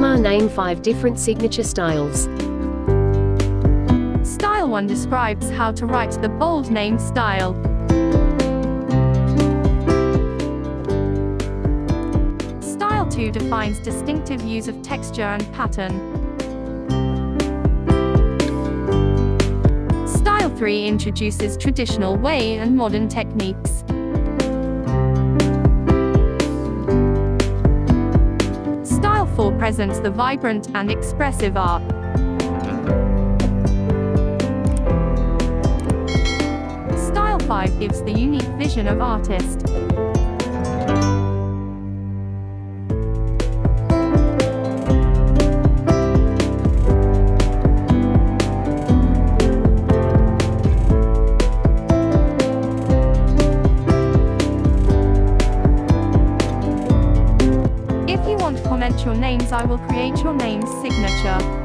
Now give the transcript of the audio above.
Umar, name 5 different signature styles. Style 1 describes how to write the bold name style. Style 2 defines distinctive use of texture and pattern. Style 3 introduces traditional way and modern techniques. Style 4 presents the vibrant and expressive art. Style 5 gives the unique vision of artist. If you want to comment your names, I will create your name's signature.